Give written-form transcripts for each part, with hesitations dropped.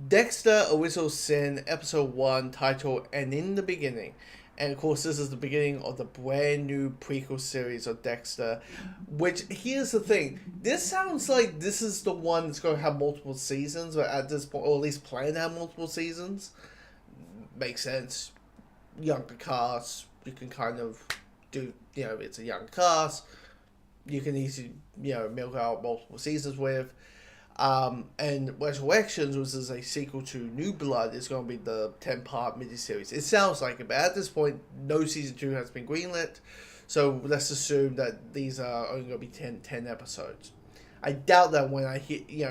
Dexter: A Whistle Sin, Episode 1, titled And in the Beginning. And of course, this is the beginning of the brand new prequel series of Dexter. Which, here's the thing, this sounds like this is the one that's going to have multiple seasons, or at this point, or at least plan to have multiple seasons. Makes sense. Younger cast, you can kind of do, it's a young cast. You can easily, milk out multiple seasons with. And Resurrections, which is a sequel to New Blood, is going to be the 10-part miniseries. It sounds like it, but at this point, no season 2 has been greenlit. So let's assume that these are only going to be 10 episodes. I doubt that when I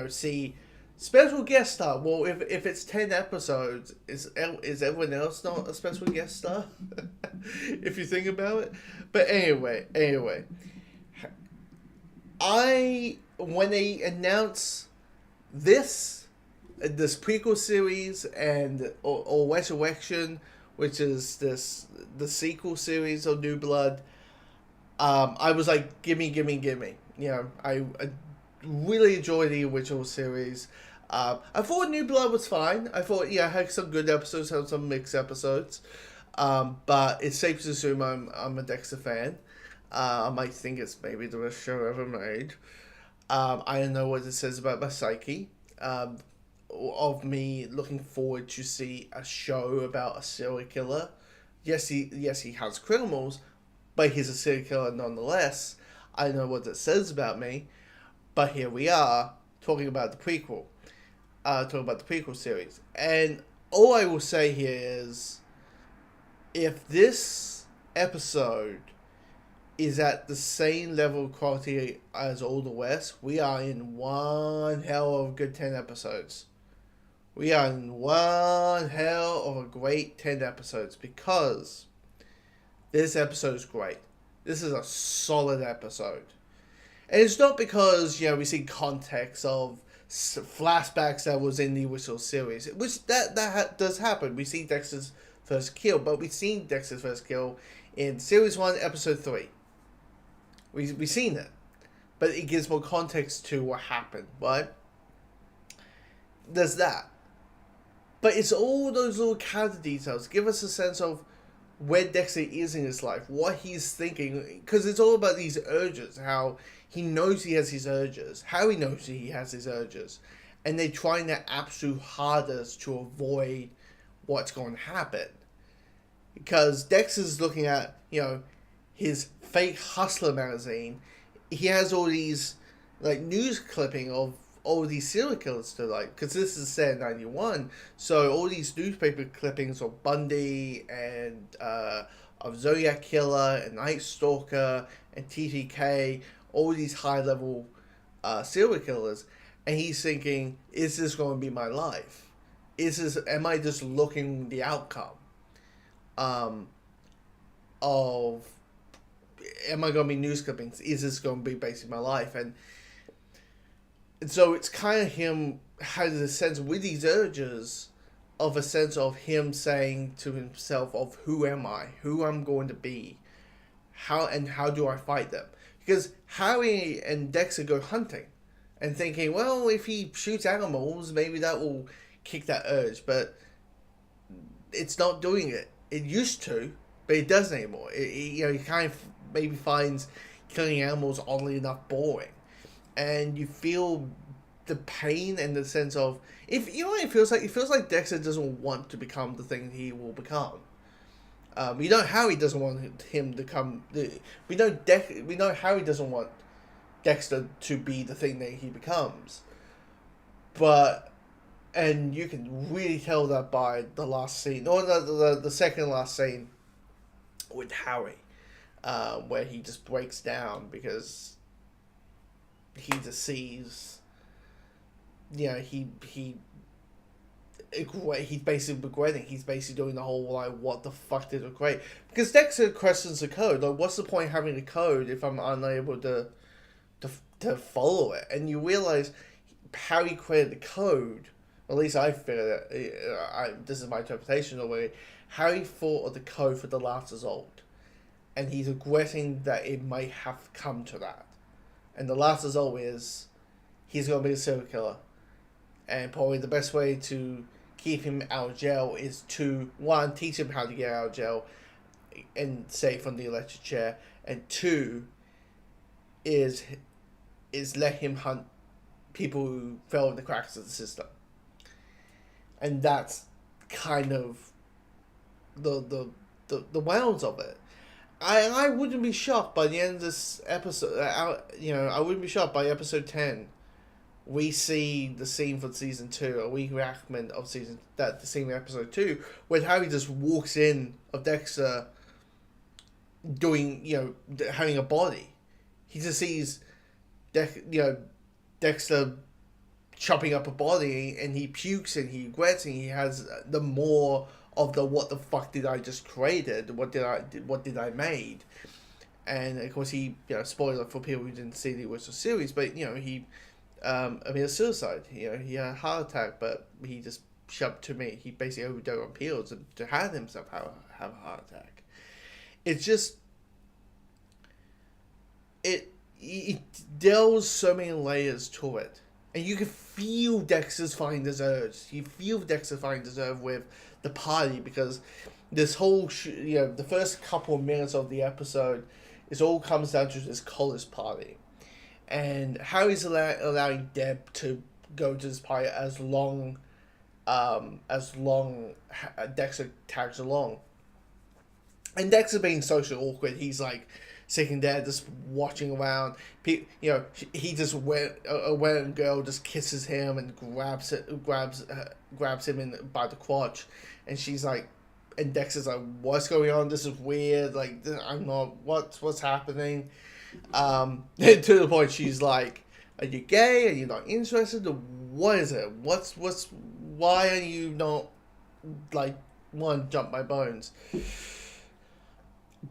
see special guest star. Well, if it's 10 episodes, is everyone else not a special guest star? If you think about it. But anyway, when they announce this prequel series and or Resurrection, which is the sequel series of New Blood, I was like, gimme. I really enjoyed the original series. I thought New Blood was fine. I thought, it had some good episodes, had some mixed episodes. But it's safe to assume I'm a Dexter fan. I might think it's maybe the best show ever made. I don't know what it says about my psyche. Of me looking forward to see a show about a serial killer. Yes, he has criminals, but he's a serial killer nonetheless. I don't know what that says about me, but here we are talking about the prequel. Talking about the prequel series. And all I will say here is, if this episode is at the same level of quality as all the West, we are in one hell of a good 10 episodes. We are in one hell of a great 10 episodes, because this episode is great. This is a solid episode. And it's not because, we see context of flashbacks that was in the original series, which that does happen. We see Dexter's first kill, but we've seen Dexter's first kill in Series 1, Episode 3. We've seen it. But it gives more context to what happened, right? There's that. But it's all those little character details. Give us a sense of where Dexter is in his life, what he's thinking. Because it's all about these urges, how he knows he has his urges, how he knows he has his urges. And they're trying their absolute hardest to avoid what's going to happen. Because Dexter's looking at, his fake Hustler magazine. He has all these news clipping of all these serial killers to because this is set in 91, so all these newspaper clippings of Bundy and of Zodiac Killer and Night Stalker and TTK, all these high level serial killers, and he's thinking, is this going to be my life? Am I just looking the outcome of, am I going to be news clippings? Is this going to be basically my life? And so it's kind of him has a sense with these urges of a sense of him saying to himself of who am I? Who I'm going to be? How do I fight them? Because Harry and Dexter go hunting and thinking, well, if he shoots animals, maybe that will kick that urge. But it's not doing it. It used to, but it doesn't anymore. He kind of maybe finds killing animals oddly enough boring. And you feel the pain and the sense of, if you know what it feels like? It feels like Dexter doesn't want to become the thing he will become. We know Harry doesn't want him to come. We know Harry doesn't want Dexter to be the thing that he becomes. And you can really tell that by the last scene, or the second last scene with Harry, where he just breaks down because he just sees, he's basically regretting. He's basically doing the whole what the fuck did it create? Because Dexter questions the code. What's the point of having a code if I'm unable to follow it? And you realize Harry created the code. At least I figured it. This is my interpretation of it. Harry thought of the code for the last result, and he's regretting that it might have come to that. And the last result is he's going to be a serial killer. And probably the best way to keep him out of jail is to, one, teach him how to get out of jail and safe from the electric chair, and two, is let him hunt people who fell in the cracks of the system. And that's kind of the wounds of it. I wouldn't be shocked by the end of this episode. I wouldn't be shocked by episode 10. We see the scene from season 2, a week reenactment of the scene of episode 2, where Harry just walks in of Dexter doing, having a body. He just sees, Dexter chopping up a body, and he pukes and he regrets, and he has the more of the what the fuck did I just created? What did I made? And of course he, spoiler for people who didn't see the original series, but he, a suicide. He had a heart attack, but he just shoved to me. He basically overdosed on pills to have himself have a heart attack. It's just it delves so many layers to it. And you can feel Dexter's finding this urge. You feel Dexter finding this urge with the party, because this whole, the first couple of minutes of the episode, it all comes down to this college party. And Harry's allowing Deb to go to this party as long Dexter tags along. And Dexter being socially awkward, he's like sitting there just watching around. He just went, a random girl just kisses him and grabs him by the crotch, and she's like, and Dexter's like, what's going on? This is weird. Like, I'm not, what's happening? To the point she's like, are you gay? Are you not interested? What is it? Why are you not, like, want to jump my bones?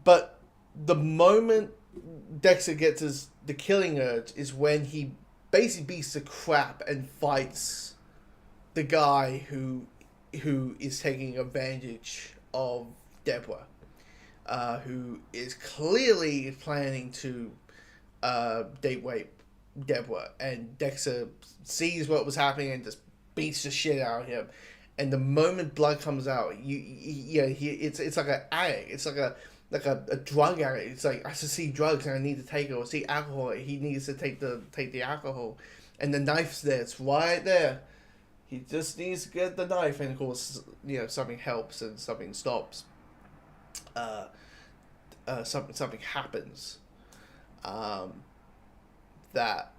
But the moment Dexter gets the killing urge is when he basically beats the crap and fights the guy who is taking advantage of Deborah, who is clearly planning to date rape Deborah, and Dexter sees what was happening and just beats the shit out of him. And the moment blood comes out, it's like an addict. It's like a drug addict. It's like, I should see drugs and I need to take it, or see alcohol. He needs to take the alcohol, and the knife's there. It's right there. He just needs to get the knife, and of course, something helps and something stops. Something happens, that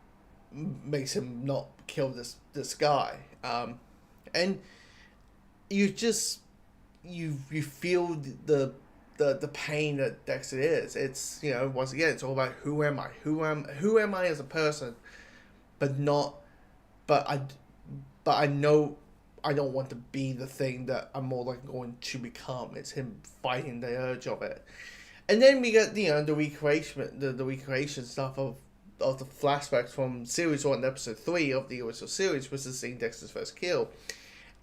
makes him not kill this guy. And you just you feel the pain that Dexter is. It's, once again, it's all about who am I? Who am I as a person? But I know I don't want to be the thing that I'm more like going to become. It's him fighting the urge of it. And then we get, the recreation stuff of the flashbacks from series 1 episode 3 of the original series, which is seeing Dexter's first kill.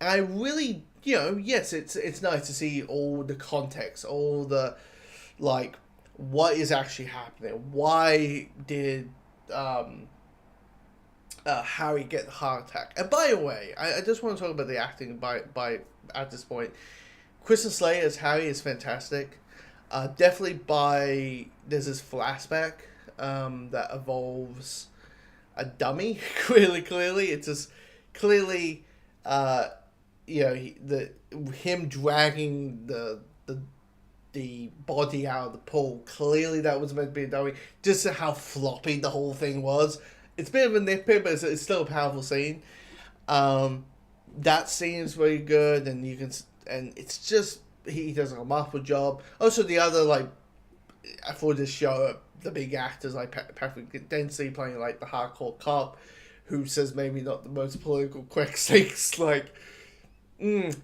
And I really, yes, it's nice to see all the context, all the, like, what is actually happening. Why did Harry get the heart attack? And by the way, I just want to talk about the acting by at this point. Kristen Slater as Harry is fantastic. Definitely there's this flashback that involves a dummy. Clearly, it's just clearly, him dragging the body out of the pool. Clearly, that was meant to be a dummy. Just how floppy the whole thing was. It's a bit of a nitpick, but it's still a powerful scene. That scene is very good, and it's just, he does a remarkable job. Also, the other, for this show, the big actors like Patrick Dempsey playing like the hardcore cop, who says maybe not the most political correct things, like, paying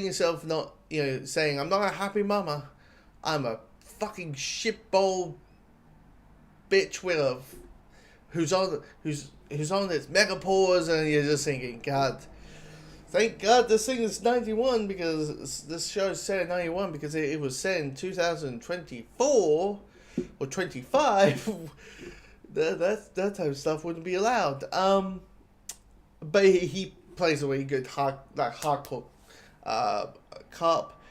yourself, not, saying, I'm not a happy mama, I'm a fucking shitball bitch with who's on its megapause, and you're just thinking, God, thank God this thing is 91, because this show is set in 91, because it was set in 2024 or 25. that type of stuff wouldn't be allowed. but he plays a really good hardcore uh, cop.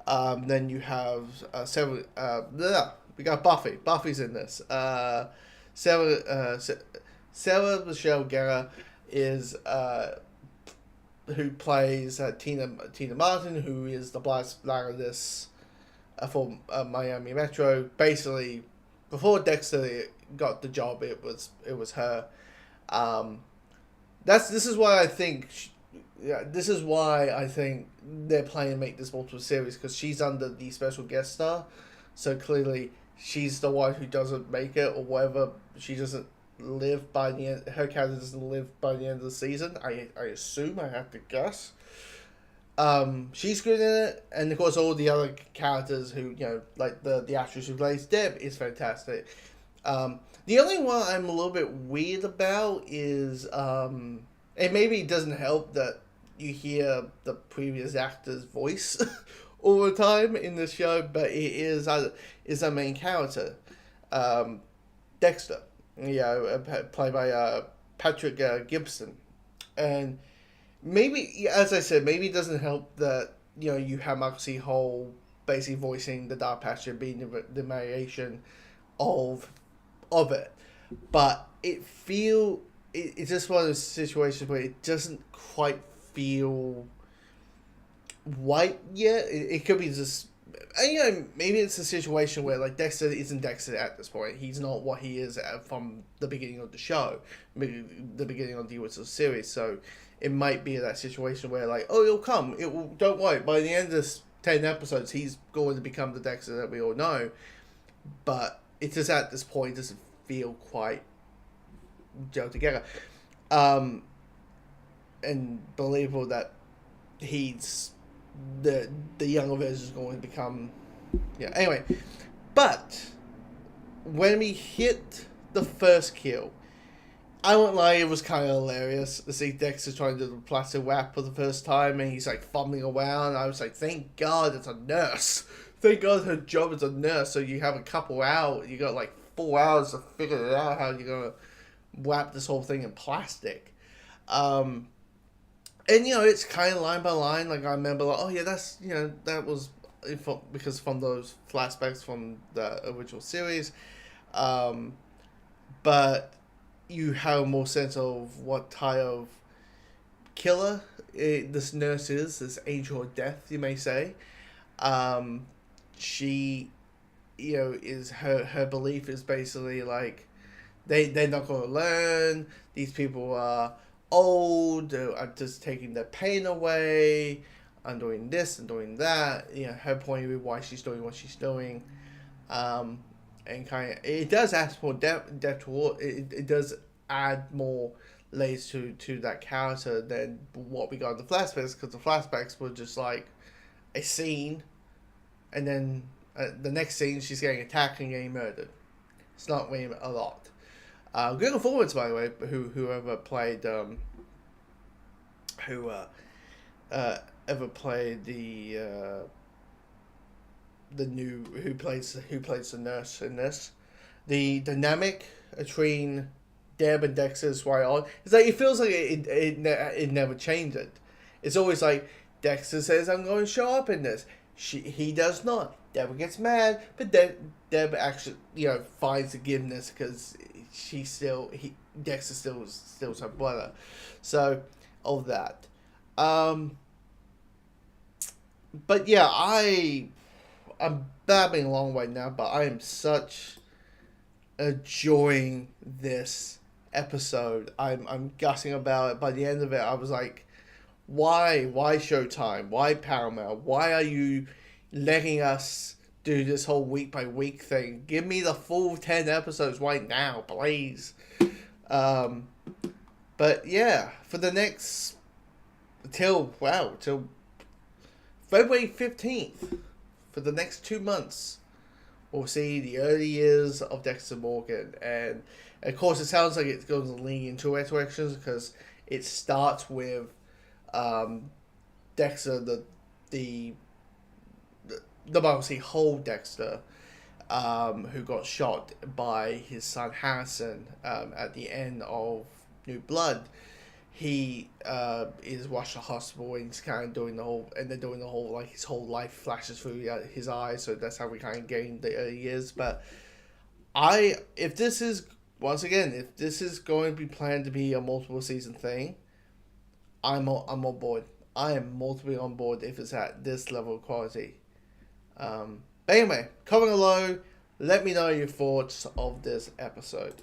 Then you have we got Buffy. Buffy's in this. Sarah Sarah Michelle Gellar is who plays Tina Martin, who is the black of this for Miami Metro. Basically, before Dexter got the job, it was her. Um, this is why I think. Yeah, this is why I think they're planning to make this multiple series, because she's under the special guest star, so clearly she's the one who doesn't make it or whatever. She doesn't live by the end. Her character doesn't live by the end of the season. I assume, I have to guess. She's good in it, and of course all the other characters who, like the actress who plays Deb is fantastic. The only one I'm a little bit weird about is and maybe it doesn't help that you hear the previous actor's voice all the time in the show, but it is a main character, Dexter, played by Patrick Gibson, and maybe, as I said, maybe it doesn't help that you have Michael C. Hall basically voicing the Dark Pasture, being the variation of it, but it's just one of those situations where it doesn't quite feel right yet. It could be just, maybe it's a situation where like Dexter isn't Dexter at this point. He's not what he is from the beginning of the show, the beginning of the original series. So it might be that situation where like, oh, it'll come. It will. Don't worry. By the end of this 10 episodes, he's going to become the Dexter that we all know. But it just at this point doesn't feel quite gelled together. And believable that he's the younger version is going to become. Yeah. Anyway, but when we hit the first kill, I won't lie, it was kind of hilarious to see Dexter trying to do the plastic wrap for the first time, and he's like fumbling around. I was like, thank God it's a nurse. Thank God her job is a nurse. So you have a couple hours. You got like 4 hours to figure it out how you're gonna wrap this whole thing in plastic. And it's kind of line by line. Like I remember, like, oh yeah, that's that was because from those flashbacks from the original series, but you have a more sense of what type of killer this nurse is, this angel of death, you may say. She, is her belief is basically like they're not going to learn. These people are old. I'm just taking their pain away. I'm doing this and doing that. Her point of view, why she's doing what she's doing. And kind of, it does add more depth to it does add more layers to that character than what we got in the flashbacks, because the flashbacks were just like a scene, and then the next scene she's getting attacked and getting murdered. It's not really a lot. Good performance, by the way, whoever played ever played the new who plays the nurse in this. The dynamic between Deb and Dexter is right on. It's like it feels like it never changed. It's always like Dexter says, "I'm going to show up in this." He does not. Deb gets mad, but Deb actually finds forgiveness because Dexter still her brother. So all that. But yeah, I'm babbling along right now, but I am such enjoying this episode. I'm gushing about it. By the end of it, I was like, why Showtime? Why Paramount? Why are you letting us do this whole week by week thing? Give me the full 10 episodes right now, please. But yeah, for the next till February 15th, for the next 2 months, we'll see the early years of Dexter Morgan. And of course, it sounds like it's going to lean in two directions, because it starts with Dexter, the Michael C. Hall Dexter, who got shot by his son Harrison at the end of New Blood. he is rushed to hospital and he's kind of doing the whole, and they're doing the whole, like, his whole life flashes through his eyes, so that's how we kind of gain the early years. But if this is, once again, if this is going to be planned to be a multiple season thing, I'm on board. I am multiply on board if it's at this level of quality. But anyway, comment below. Let me know your thoughts of this episode.